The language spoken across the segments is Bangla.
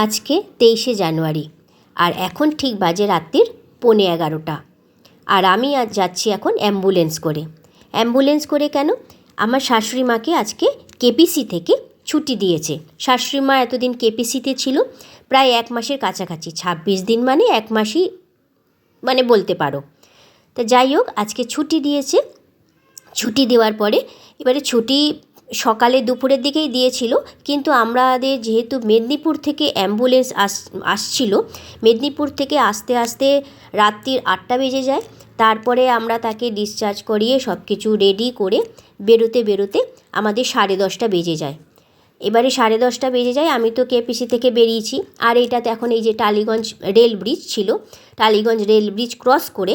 আজকে 23শে জানুয়ারি আর এখন ঠিক বাজে রাত্রির 11:15। আর আমি আজ যাচ্ছি এখন অ্যাম্বুলেন্স করে কেন? আমার শাশুড়ি মাকে আজকে কেপিসি থেকে ছুটি দিয়েছে। শাশুড়ি মা এতদিন কেপিসিতে ছিল, প্রায় 1 মাসের কাছাকাছি, 26 দিন মানে 1 মাসই মানে বলতে পারো। তা যাই হোক, আজকে ছুটি দিয়েছে। ছুটি দেওয়ার পরে এবারে ছুটি সকালে দুপুরের দিকেই দিয়েছিল, কিন্তু আমাদের যেহেতু মেদিনীপুর থেকে অ্যাম্বুলেন্স আসছিল, মেদিনীপুর থেকে আসতে আসতে রাত্রির 8টা বেজে যায়। তারপরে আমরা তাকে ডিসচার্জ করিয়ে সব কিছু রেডি করে বেরোতে আমাদের 10:30 বেজে যায়। এবারে 10:30 বেজে যায়, আমি তো কেপিসি থেকে বেরিয়েছি। আর এইটাতে এখন এই যে টালিগঞ্জ রেল ব্রিজ ছিল, টালিগঞ্জ রেল ব্রিজ ক্রস করে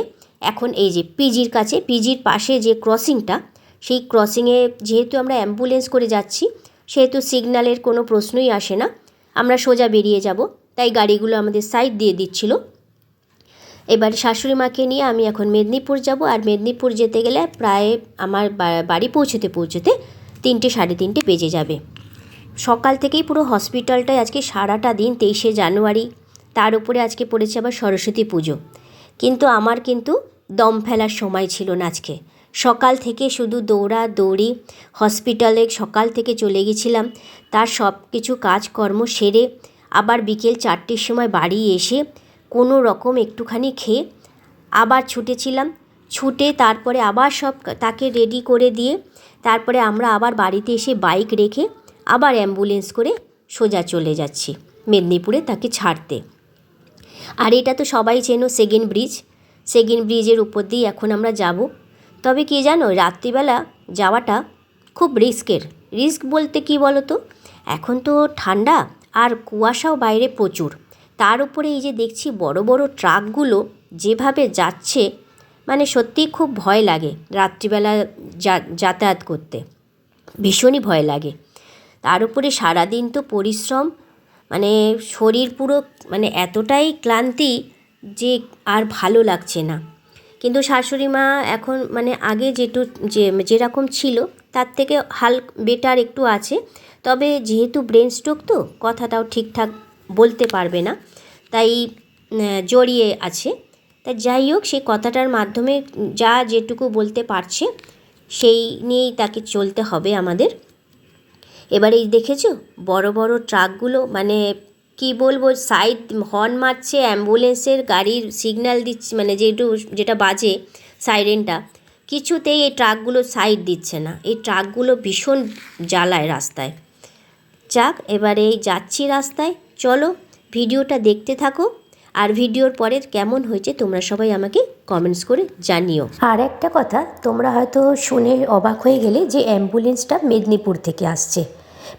এখন এই যে পিজির কাছে, পিজির পাশে যে ক্রসিংটা, সেই ক্রসিংয়ে যেহেতু আমরা অ্যাম্বুলেন্স করে যাচ্ছি, সেহেতু সিগন্যালের কোনো প্রশ্নই আসে না, আমরা সোজা বেরিয়ে যাব। তাই গাড়িগুলো আমাদের সাইড দিয়ে দিচ্ছিল। এবার শাশুড়ি মাকে নিয়ে আমি এখন মেদিনীপুর যাব। আর মেদিনীপুর যেতে গেলে প্রায় আমার বাড়ি পৌঁছতে 3টে 3:30 বেজে যাবে। সকাল থেকেই পুরো হসপিটালটায় আজকে সারাটা দিন, 23শে জানুয়ারি, তার উপরে আজকে পড়েছে আবার সরস্বতী পুজো। কিন্তু আমার দম ফেলার সময় ছিল না আজকে। সকাল থেকে শুধু দৌড়াদৌড়ি, হসপিটালে সকাল থেকে চলে গেছিলাম, তার সব কিছু কাজকর্ম সেরে আবার বিকেল 4টের সময় বাড়ি এসে কোনো রকম একটুখানি খেয়ে আবার ছুটে তারপরে আবার সব তাকে রেডি করে দিয়ে তারপরে আমরা আবার বাড়িতে এসে বাইক রেখে আবার অ্যাম্বুলেন্স করে সোজা চলে যাচ্ছি মেদিনীপুরে তাকে ছাড়তে। আর এটা তো সবাই চেনো, সেকেন্ড ব্রিজের উপর দিয়ে এখন আমরা যাব। তবে কি জানো, রাত্রিবেলা যাওয়াটা খুব রিস্ক বলতে কি বলো তো, এখন তো ঠান্ডা আর কুয়াশাও বাইরে প্রচুর। তার উপরে এই যে দেখছি বড় বড় ট্রাকগুলো যেভাবে যাচ্ছে, মানে সত্যিই খুব ভয় লাগে রাত্রিবেলা যাতায়াত করতে, ভীষণই ভয় লাগে। তার উপরে সারাদিন তো পরিশ্রম, মানে শরীর পুরো মানে এতটাই ক্লান্তি যে আর ভালো লাগছে না। কিন্তু শাশুড়ি মা এখন মানে আগে যেরকম ছিল তার থেকে বেটার একটু আছে। তবে যেহেতু ব্রেন স্ট্রোক, তো কথাটাও ঠিকঠাক বলতে পারবে না, তাই জড়িয়ে আছে। তাই যাই হোক, সেই কথাটার মাধ্যমে যেটুকু বলতে পারছে সেই নিয়েই তাকে চলতে হবে আমাদের। এবারে দেখেছো বড় বড় ট্রাকগুলো, মানে কি বলবো, সাইড হর্ন মারছে, অ্যাম্বুলেন্সের গাড়ির সিগন্যাল দিচ্ছে, মানে যেটা বাজে সাইরেনটা, কিছুতেই এই ট্রাকগুলো সাইড দিচ্ছে না। এই ট্রাকগুলো ভীষণ জ্বালায় রাস্তায়। যাক, এবারে যাচ্ছি রাস্তায়, চলো ভিডিওটা দেখতে থাকো। আর ভিডিওর পরে কেমন হয়েছে তোমরা সবাই আমাকে কমেন্টস করে জানিও। আর একটা কথা, তোমরা হয়তো শুনে অবাক হয়ে গেলে যে অ্যাম্বুলেন্সটা মেদিনীপুর থেকে আসছে।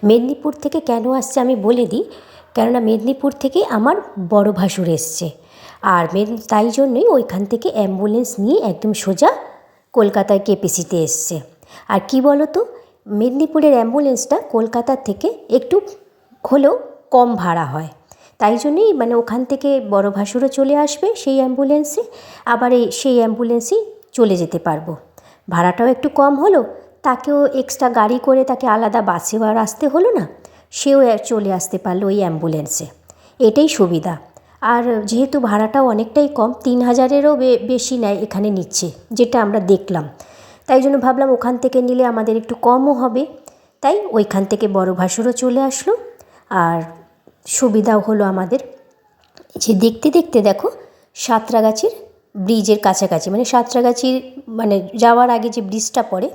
মেদিনীপুর থেকে কেন আসছে আমি বলে দিই, কেননা মেদিনীপুর থেকে আমার বড় ভাসুর এসছে। আর তাই জন্যই ওইখান থেকে অ্যাম্বুলেন্স নিয়ে একদম সোজা কলকাতায় কেপিসিতে এসছে। আর কি বলো তো, মেদিনীপুরের অ্যাম্বুলেন্সটা কলকাতার থেকে একটু হলেও কম ভাড়া হয়, তাই জন্যই মানে ওখান থেকে বড় ভাসুরও চলে আসবে সেই অ্যাম্বুলেন্সে, আবার সেই অ্যাম্বুলেন্সেই চলে যেতে পারবো। ভাড়াটাও একটু কম হলো, তাকেও এক্সট্রা গাড়ি করে তাকে আলাদা বাসেও আর আসতে হলো না, সেও চলে আসতে পারলো ওই অ্যাম্বুলেন্সে। এটাই সুবিধা। আর যেহেতু ভাড়াটাও অনেকটাই কম, 3000-এরও বেশি নেয় এখানে নিচ্ছে, যেটা আমরা দেখলাম। তাই জন্য ভাবলাম ওখান থেকে নিলে আমাদের একটু কমও হবে, তাই ওইখান থেকে বড় ভাসুরও চলে আসলো। আর সুবিধাও হলো আমাদের। যে দেখতে দেখো সাঁতরাগাছির ব্রিজের কাছাকাছি, মানে সাঁতরাগাছির মানে যাওয়ার আগে যে ব্রিজটা পড়ে,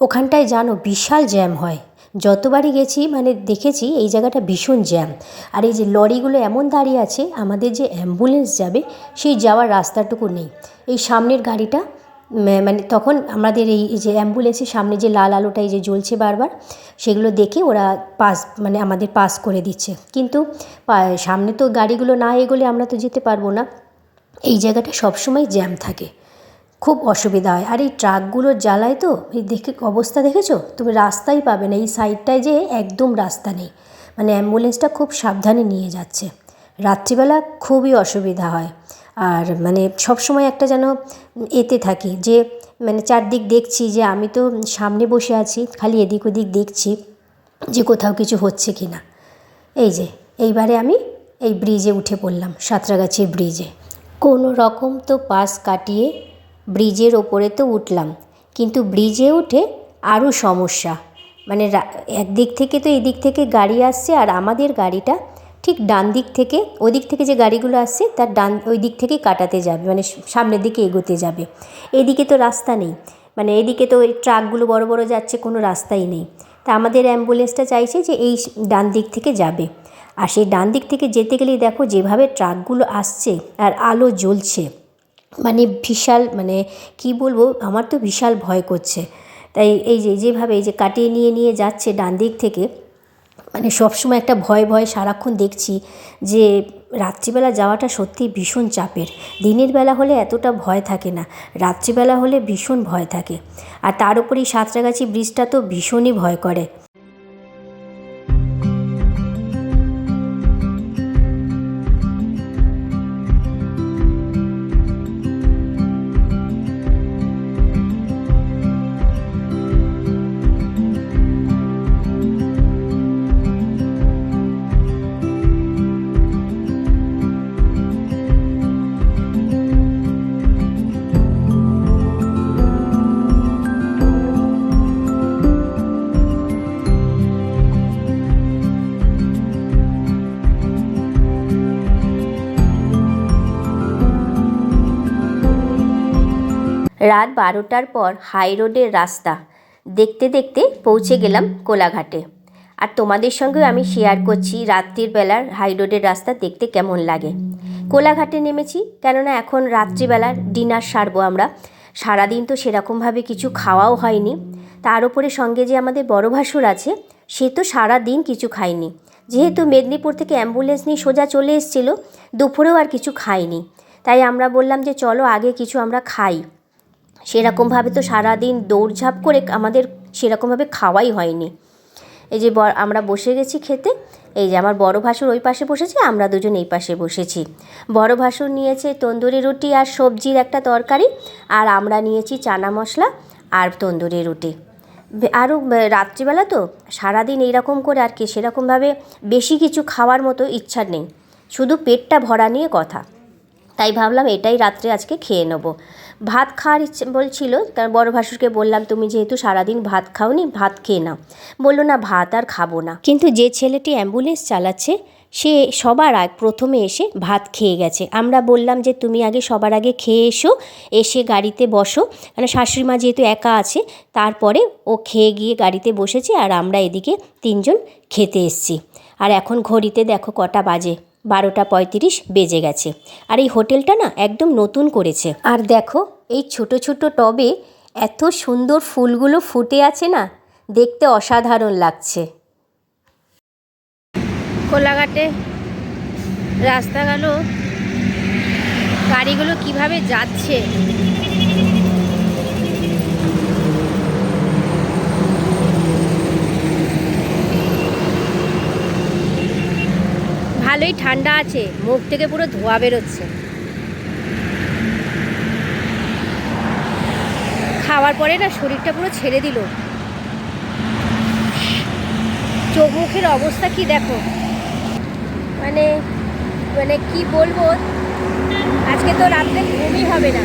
ওখানটায় জানো বিশাল জ্যাম হয়। যতবারই গেছি মানে দেখেছি এই জায়গাটা ভীষণ জ্যাম। আর এই যে লরিগুলো এমন দাঁড়িয়ে আছে, আমাদের যে অ্যাম্বুলেন্স যাবে সেই যাওয়ার রাস্তাটুকু নেই। এই সামনের গাড়িটা মানে তখন আমাদের এই যে অ্যাম্বুলেন্সের সামনে যে লাল আলোটা এই যে জ্বলছে বারবার, সেগুলো দেখে ওরা মানে আমাদের পাস করে দিচ্ছে। কিন্তু সামনে তো গাড়িগুলো না এগোলে আমরা তো যেতে পারবো না। এই জায়গাটা সবসময় জ্যাম থাকে, খুব অসুবিধা হয়। আর এই ট্রাকগুলোর জ্বালায় তো এই অবস্থা দেখেছো তুমি, রাস্তাই পাবে না। এই সাইডটায় যে একদম রাস্তা নেই, মানে অ্যাম্বুলেন্সটা খুব সাবধানে নিয়ে যাচ্ছে। রাত্রিবেলা খুবই অসুবিধা হয়। আর মানে সবসময় একটা যেন এতে থাকি যে মানে চারদিক দেখছি, যে আমি তো সামনে বসে আছি, খালি এদিক ওদিক দেখছি যে কোথাও কিছু হচ্ছে কি না। এইবারে আমি এই ব্রিজে উঠে পড়লাম, সাঁতরাগাছির ব্রিজে। কোনো রকম তো পাস কাটিয়ে ব্রিজের ওপরে তো উঠলাম, কিন্তু ব্রিজে উঠে আরও সমস্যা। মানে একদিক থেকে তো এদিক থেকে গাড়ি আসছে, আর আমাদের গাড়িটা ঠিক ডান দিক থেকে, ওদিক থেকে যে গাড়িগুলো আসছে তার ওই দিক থেকে কাটাতে যাবে, মানে সামনের দিকে এগোতে যাবে। এদিকে তো রাস্তা নেই, মানে এদিকে তো ওই ট্রাকগুলো বড় বড় যাচ্ছে, কোনো রাস্তাই নেই। তা আমাদের অ্যাম্বুলেন্সটা চাইছে যে এই ডান দিক থেকে যাবে, আর সেই ডান দিক থেকে যেতে গেলেই দেখো যেভাবে ট্রাকগুলো আসছে আর আলো জ্বলছে, মানে বিশাল, মানে কি বলবো, আমার তো বিশাল ভয় করছে। তাই এই যেভাবে এই যে কাটিয়ে নিয়ে যাচ্ছে ডান দিক থেকে, মানে সবসময় একটা ভয় ভয় সারাক্ষণ দেখছি যে রাত্রিবেলা যাওয়াটা সত্যিই ভীষণ চাপের। দিনের বেলা হলে এতটা ভয় থাকে না, রাত্রিবেলা হলে ভীষণ ভয় থাকে। আর তার উপরেই সাঁতরাগাছি ব্রিজটা তো ভীষণই ভয় করে। রাত 12টার পর হাই রোডের রাস্তা দেখতে দেখতে পৌঁছে গেলাম কোলাঘাটে। আর তোমাদের সঙ্গেও আমি শেয়ার করছি রাত্রির বেলার হাই রোডের রাস্তা দেখতে কেমন লাগে। কোলাঘাটে নেমেছি, কেননা এখন রাত্রিবেলার ডিনার সারবো আমরা। সারাদিন তো সেরকমভাবে কিছু খাওয়াও হয়নি, তার উপরে সঙ্গে যে আমাদের বড় ভাসুর আছে, সে তো সারাদিন কিছু খায়নি। যেহেতু মেদিনীপুর থেকে অ্যাম্বুলেন্স নিয়ে সোজা চলে এসেছিল, দুপুরেও আর কিছু খায়নি। তাই আমরা বললাম যে চলো আগে কিছু আমরা খাই। সেরকমভাবে তো সারাদিন দৌড়ঝাঁপ করে আমাদের সেরকমভাবে খাওয়াই হয়নি। এই যে আমরা বসে গেছি খেতে। এই যে আমার বড় ভাসুর ওই পাশে বসেছে, আমরা দুজন এই পাশে বসেছি। বড় ভাসুর নিয়েছে তন্দুরি রুটি আর সবজির একটা তরকারি, আর আমরা নিয়েছি চানা মশলা আর তন্দুরি রুটি। আরও রাত্রিবেলা তো সারাদিন এইরকম করে আর কি সেরকমভাবে বেশি কিছু খাওয়ার মতো ইচ্ছা নেই, শুধু পেটটা ভরা নিয়ে কথা। তাই ভাবলাম এটাই রাত্রে আজকে খেয়ে নেবো। ভাত খাওয়ার ইচ্ছে বলছিল, কারণ বড় ভাসুরকে বললাম তুমি যেহেতু সারাদিন ভাত খাওনি, ভাত খেয়ে নাও। বললো না ভাত আর খাবো না। কিন্তু যে ছেলেটি অ্যাম্বুলেন্স চালাচ্ছে সে সবার প্রথমে এসে ভাত খেয়ে গেছে। আমরা বললাম যে তুমি আগে সবার আগে খেয়ে এসে গাড়িতে বসো, কারণ শাশুড়ি মা যেহেতু একা আছে। তারপরে ও খেয়ে গিয়ে গাড়িতে বসেছে, আর আমরা এদিকে তিনজন খেতে এসছি। আর এখন ঘড়িতে দেখো কটা বাজে, 12:35 বেজে গেছে। আর এই হোটেলটা না একদম নতুন করেছে। আর দেখো এই ছোট ছোট টবে এত সুন্দর ফুলগুলো ফুটে আছে না, দেখতে অসাধারণ লাগছে। কোলাঘাটে রাস্তাগুলো, গাড়িগুলো কিভাবে যাচ্ছে, ভালোই ঠান্ডা আছে, মুখ থেকে পুরো ধোঁয়া বেরোচ্ছে। খাওয়ার পরে না শরীরটা পুরো ছেড়ে দিল, চোখ মুখের অবস্থা কি দেখো, মানে মানে কি বলবো। আজকে তো রাত্রে ঘুমই হবে না,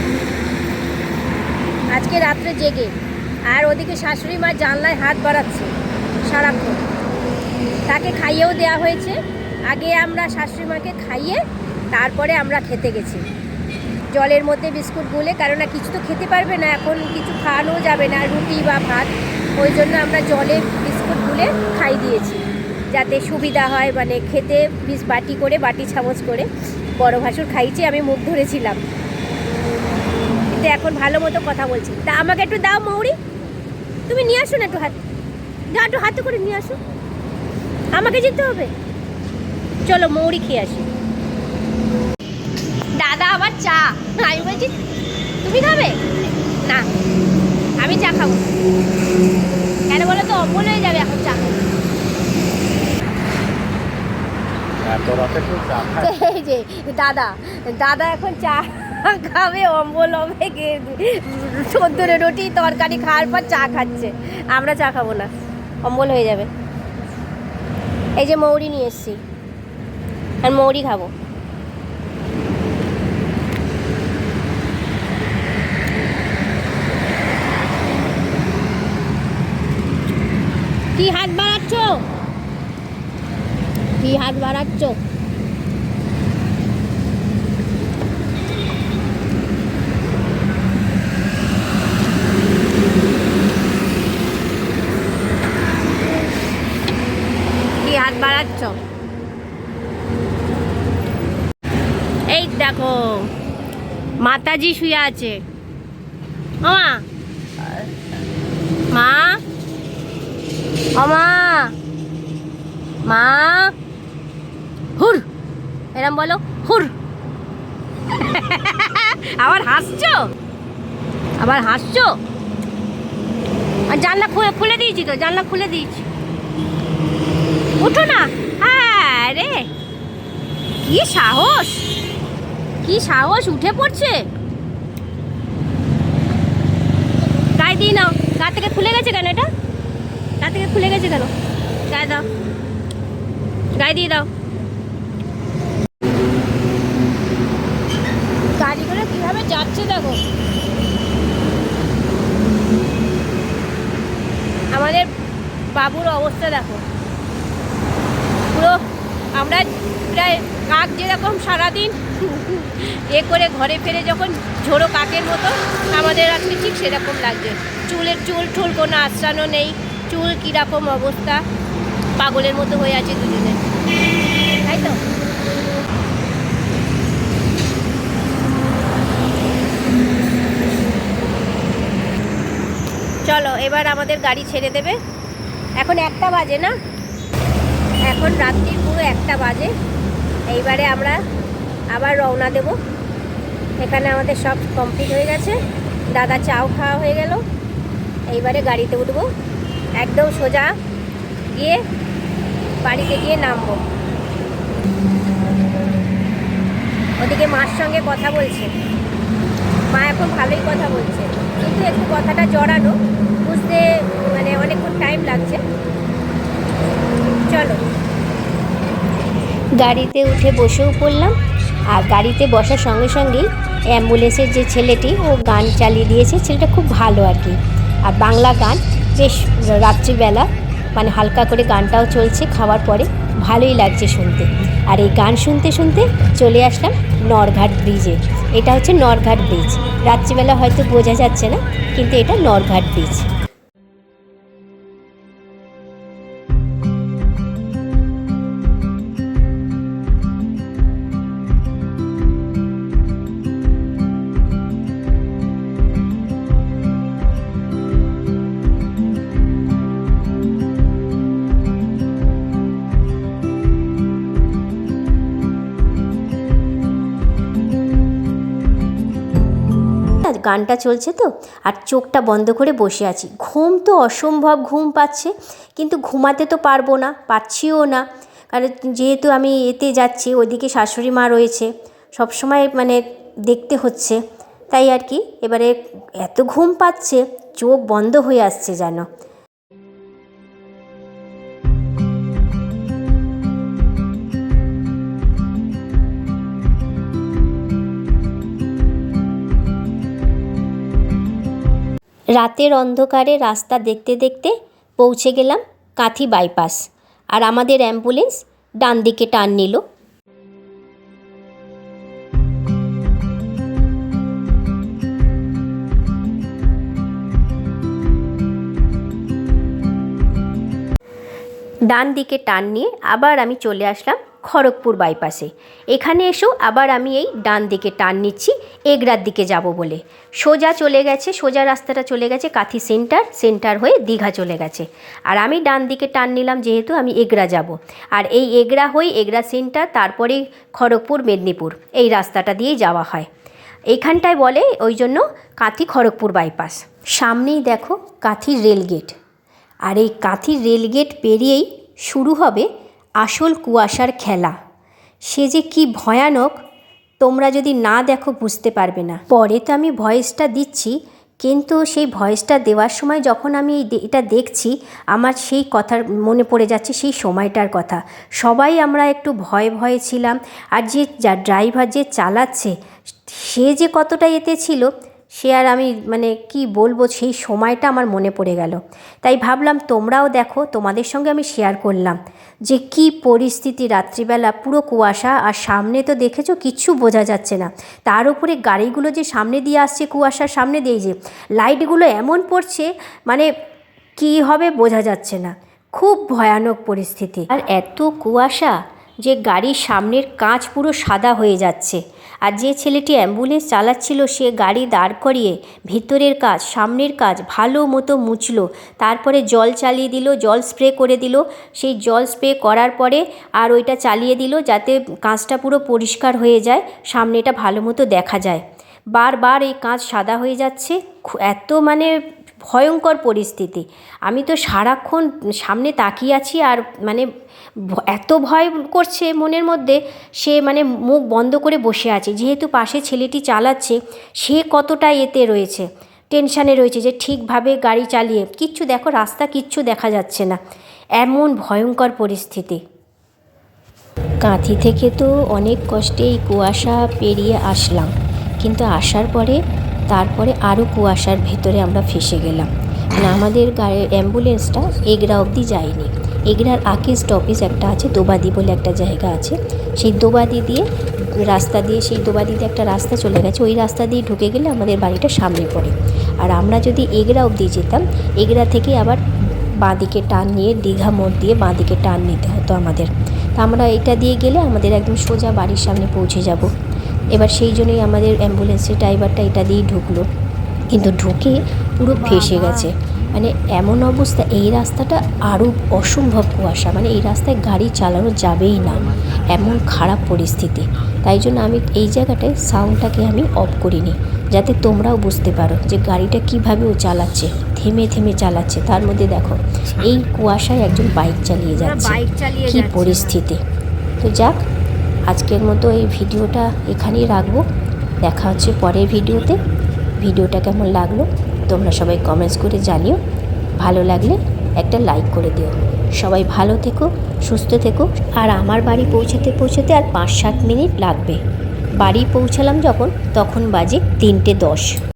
আজকে রাত্রে জেগে। আর ওদিকে শাশুড়ি মা জানলায় হাত বাড়াচ্ছে সারাক্ষণ। তাকে খাইয়েও দেওয়া হয়েছে, আগে আমরা শাশুড়ি মাকে খাইয়ে তারপরে আমরা খেতে গেছি জলের মধ্যে বিস্কুট গুলে, কারণ না কিছু তো খেতে পারবে না এখন, কিছু খাওয়ানো যাবে না রুটি বা ভাত। ওই জন্য আমরা জলের বিস্কুট গুলে খাই দিয়েছি যাতে সুবিধা হয়, মানে খেতে বাটি করে, বাটি চামচ করে। বড় ভাসুর খাইছে, আমি মুখ ধরেছিলাম, কিন্তু এখন ভালো মতো কথা বলছি। তা আমাকে একটু দাও মৌরি, তুমি নিয়ে আসো না, একটু একটু হাতে করে নিয়ে আসো, আমাকে যেতে হবে। চলো মৌরি খেয়ে আসি। দাদা আবার চা, আমি বলছি তুমি খাবে না, আমি চা খাবো। কেন বলো তো, অম্বল হয়ে যাবে এখন চা খাবো। এই যে দাদা দাদা এখন চা খাবে, অম্বল হবে, সদ্যরে রুটি তরকারি খাওয়ার পর চা খাচ্ছে। আমরা চা খাবো না, অম্বল হয়ে যাবে। এই যে মৌরি নিয়ে এসছি, আর মৌরি খাবো। কি হাত বাড়াচ্ছ, কি হাত বাড়াচ্ছ? কি হাত বাড়াচ্ছ? এই দেখো মাতাজি শুয়ে আছে। মা, মা, ও মা, মা, হুর, এরম বলো, হুর। আবার হাসছো, আবার হাসছো। আর জানলা খুলে দিয়েছি তো, জানলা খুলে দিয়েছি। উঠো না। হ্যাঁ রে, কি সাহস, কি সাহস, উঠে পড়ছে। গায়ে দিয়ে নাও। গা থেকে খুলে গেছে কেন এটা? গা থেকে খুলে গেছে কেন? গায়ে দাও, গায়ে দিয়ে দাও। গাড়ি করে কিভাবে যাচ্ছে দেখো। আমাদের বাবুর অবস্থা দেখো, পুরো আমরা প্রায় কাক যেরকম সারাদিন এ করে ঘরে ফেরে যখন ঝোড়ো কাকের মতো, আমাদের আজকে ঠিক সেরকম লাগছে। চুল ঠুল কোনো আশ্রানো নেই, চুল কীরকম অবস্থা, পাগলের মতো হয়ে আছে দুজনে, তাই তো। চলো এবার আমাদের গাড়ি ছেড়ে দেবে। এখন 1টা বাজে না, এখন রাত্রির পুরো 1টা বাজে। এইবারে আমরা আবার রওনা দেব। এখানে আমাদের সব কমপ্লিট হয়ে গেছে, দাদা চাও খাওয়া হয়ে গেল। এইবারে গাড়িতে উঠবো, একদম সোজা গিয়ে বাড়িতে গিয়ে নামবো। ওদিকে মার সঙ্গে কথা বলছে, মা এখন ভালোই কথা বলছে, কিন্তু একটু কথাটা জড়ানো, বুঝতে মানে অনেকক্ষণ টাইম লাগছে। চলো গাড়িতে উঠে বসেও পড়লাম। আর গাড়িতে বসার সঙ্গে সঙ্গেই অ্যাম্বুলেন্সের যে ছেলেটি, ও গান চালিয়ে দিয়েছে। ছেলেটা খুব ভালো আর কি, আর বাংলা গান, বেশ রাত্রিবেলা মানে হালকা করে গানটাও চলছে খাওয়ার পরে, ভালোই লাগছে শুনতে। আর এই গান শুনতে শুনতে চলে আসলাম নরঘাট ব্রিজে। এটা হচ্ছে নরঘাট ব্রিজ, রাত্রিবেলা হয়তো বোঝা যাচ্ছে না, কিন্তু এটা নরঘাট ব্রিজ। গানটা চলছে তো, আর চোখটা বন্ধ করে বসে আছি। ঘুম তো অসম্ভব ঘুম পাচ্ছে, কিন্তু ঘুমাতে তো পারবো না, পারছিও না। কারণ যেহেতু আমি এতে যাচ্ছি, ওইদিকে শাশুড়ি মা রয়েছে, সবসময় মানে দেখতে হচ্ছে, তাই আর কি। এবারে এত ঘুম পাচ্ছে, চোখ বন্ধ হয়ে আসছে যেন। রাতের অন্ধকারে রাস্তা দেখতে দেখতে পৌঁছে গেলাম কাঁথি বাইপাস। আর আমাদের অ্যাম্বুলেন্স ডান দিকে টার্ন নিল। ডান দিকে টার্ন নিয়ে আবার আমি চলে আসলাম খড়গপুর বাইপাসে। এখানে এসেও আবার আমি এই ডান দিকে টার্ন নিচ্ছি এগরার দিকে যাব বলে। সোজা চলে গেছে, সোজা রাস্তাটা চলে গেছে কাঁথি সেন্টার হয়ে দীঘা চলে গেছে। আর আমি ডান দিকে টার্ন নিলাম, যেহেতু আমি এগরা যাব। আর এই এগরা হয়ে এগরা সেন্টার, তারপরেই খড়গপুর মেদিনীপুর, এই রাস্তাটা দিয়েই যাওয়া হয়। এইখানটায় বলে ওই জন্য কাঁথি খড়গপুর বাইপাস। সামনেই দেখো কাঁথির রেলগেট। আর এই কাঁথির রেলগেট পেরিয়েই শুরু হবে আসল কুয়াশার খেলা। সে যে কি ভয়ানক, তোমরা যদি না দেখো বুঝতে পারবে না। পরে তো আমি ভয়েসটা দিচ্ছি, কিন্তু সেই ভয়েসটা দেওয়ার সময় যখন আমি এটা দেখছি, আমার সেই কথার মনে পড়ে যাচ্ছে সেই সময়টার কথা। সবাই আমরা একটু ভয়ে ভয়ে ছিলাম। আর যে ড্রাইভার যে চালাচ্ছে সে যে কতটা এতে ছিল, সে আর আমি মানে কি বলবো, সেই সময়টা আমার মনে পড়ে গেল। তাই ভাবলাম তোমরাও দেখো, তোমাদের সঙ্গে আমি শেয়ার করলাম যে কি পরিস্থিতি রাত্রিবেলা, পুরো কুয়াশা, আর সামনে তো দেখেছো কিচ্ছু বোঝা যাচ্ছে না। তার উপরে গাড়িগুলো যে সামনে দিয়ে আসছে, কুয়াশার সামনে দিয়ে যে লাইটগুলো এমন পড়ছে, মানে কি হবে বোঝা যাচ্ছে না। খুব ভয়ানক পরিস্থিতি। আর এত কুয়াশা যে গাড়ির সামনের কাঁচ পুরো সাদা হয়ে যাচ্ছে। আর যে ছেলেটি অ্যাম্বুলেন্স চালাচ্ছিল সে গাড়ি দাঁড় করিয়ে ভিতরের কাজ, সামনের কাজ ভালো মতো মুছলো, তারপরে জল চালিয়ে দিল, জল স্প্রে করে দিল। সেই জল স্প্রে করার পরে আর ওইটা চালিয়ে দিল যাতে কাঁচটা পুরো পরিষ্কার হয়ে যায়, সামনেটা ভালো মতো দেখা যায়। বারবার এই কাঁচ সাদা হয়ে যাচ্ছে। এত মানে ভয়ঙ্কর পরিস্থিতি। আমি তো সারাক্ষণ সামনে তাকিয়ে আছি, আর মানে এত ভয় করছে মনের মধ্যে, সে মানে মুখ বন্ধ করে বসে আছে। যেহেতু পাশে ছেলেটি চালাচ্ছে, সে কতটা এতে রয়েছে, টেনশানে রয়েছে যে ঠিকভাবে গাড়ি চালিয়ে কিচ্ছু, দেখো রাস্তা কিচ্ছু দেখা যাচ্ছে না, এমন ভয়ঙ্কর পরিস্থিতি। কাঁথি থেকে তো অনেক কষ্টে এই কুয়াশা পেরিয়ে আসলাম, কিন্তু আসার পরে তারপরে আরও কুয়াশার ভেতরে আমরা ফেসে গেলাম। মানে আমাদের গাড়ির অ্যাম্বুলেন্সটা এগরা অবধি যায়নি। এগরার আগে স্টপেজ একটা আছে, দোবাদি বলে একটা জায়গা আছে। সেই দোবাদি দিয়ে রাস্তা দিয়ে, সেই দোবাদিতে একটা রাস্তা চলে গেছে, ওই রাস্তা দিয়ে ঢুকে গেলে আমাদের বাড়িটা সামনে পড়ে। আর আমরা যদি এগরা অবধি যেতাম, এগরা থেকে আবার বাঁদিকে টার্ন নিয়ে দীঘা মোড় দিয়ে বাঁদিকে টার্ন নিতে হতো আমাদের। তা আমরা এটা দিয়ে গেলে আমাদের একদম সোজা বাড়ির সামনে পৌঁছে যাব। এবার সেই জন্যই আমাদের অ্যাম্বুলেন্সের ড্রাইভারটা এটা দিয়েই ঢুকলো, কিন্তু ঢুকে পুরো ফেসে গেছে। মানে এমন অবস্থা, এই রাস্তাটা আরও অসম্ভব কুয়াশা, মানে এই রাস্তায় গাড়ি চালানো যাবেই না, এমন খারাপ পরিস্থিতি। তাই জন্য আমি এই জায়গাটায় সাউন্ডটাকে আমি অফ করিনি, যাতে তোমরাও বুঝতে পারো যে গাড়িটা কীভাবে ও চালাচ্ছে, থেমে থেমে চালাচ্ছে। তার মধ্যে দেখো এই কুয়াশায় একজন বাইক চালিয়ে যাচ্ছে, কী পরিস্থিতি। তো যাক, আজকের মতো এই ভিডিওটা এখানেই রাখবো। দেখা হচ্ছে পরের ভিডিওতে। ভিডিওটা কেমন লাগলো তোমরা সবাই কমেন্টস করে জানিও। ভালো লাগলে একটা লাইক করে দিও। সবাই ভালো থেকো, সুস্থ থেকো। আর আমার বাড়ি পৌঁছতে আর 5-7 মিনিট লাগবে। বাড়ি পৌঁছালাম যখন, তখন বাজে 3:10।